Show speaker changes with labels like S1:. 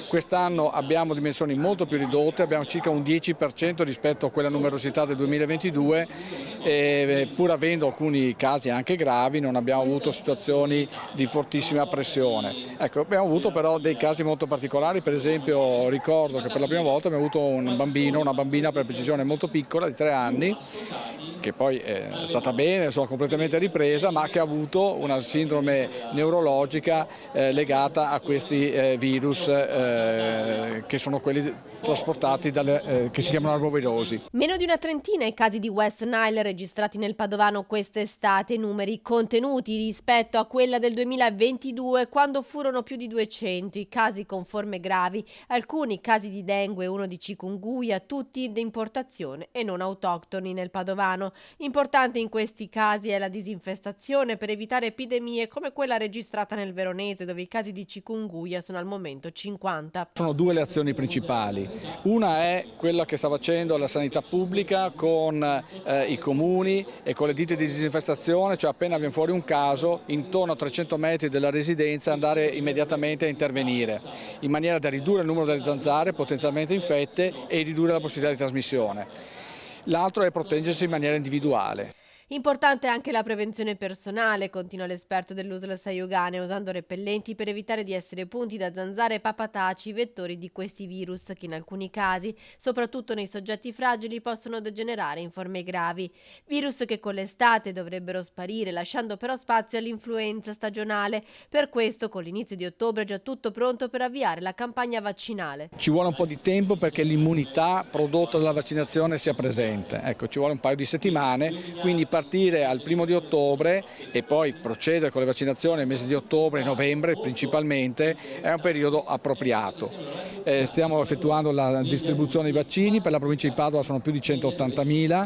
S1: Quest'anno abbiamo dimensioni molto più ridotte, abbiamo circa un 10% rispetto a quella numerosità del 2022, pur avendo alcuni casi anche gravi non abbiamo avuto situazioni di fortissima pressione. Ecco, abbiamo avuto però dei casi molto particolari, per esempio ricordo che per la prima volta abbiamo avuto un bambino, una bambina per precisione molto piccola di 3 anni, che poi è stata bene, completamente ripresa, ma che ha avuto una sindrome neurologica legata a questi virus che sono quelli trasportati che si chiamano arbovirosi.
S2: Meno di una trentina i casi di West Nile registrati nel Padovano quest'estate, numeri contenuti rispetto a quella del 2022, quando furono più di 200 i casi con forme gravi, alcuni casi di dengue e uno di chikungunya, tutti di importazione e non autoctoni nel Padovano. Importante in questi casi è la disinfestazione per evitare epidemie come quella registrata nel Veronese, dove i casi di chikungunya sono al momento 50.
S1: Sono due le azioni principali. Una è quella che sta facendo la sanità pubblica con i comuni e con le ditte di disinfestazione, cioè appena viene fuori un caso, intorno a 300 metri della residenza andare immediatamente a intervenire, in maniera da ridurre il numero delle zanzare potenzialmente infette e ridurre la possibilità di trasmissione. L'altro è proteggersi in maniera individuale.
S2: Importante anche la prevenzione personale, continua l'esperto dell'USL Sayugane, usando repellenti per evitare di essere punti da zanzare e papataci, vettori di questi virus che in alcuni casi, soprattutto nei soggetti fragili, possono degenerare in forme gravi. Virus che con l'estate dovrebbero sparire, lasciando però spazio all'influenza stagionale. Per questo, con l'inizio di ottobre è già tutto pronto per avviare la campagna vaccinale.
S1: Ci vuole un po' di tempo perché l'immunità prodotta dalla vaccinazione sia presente. Ecco, ci vuole un paio di settimane, quindi partire al 1° di ottobre e poi procedere con le vaccinazioni nel mese di ottobre e novembre principalmente è un periodo appropriato. Stiamo effettuando la distribuzione dei vaccini, per la provincia di Padova sono più di 180.000.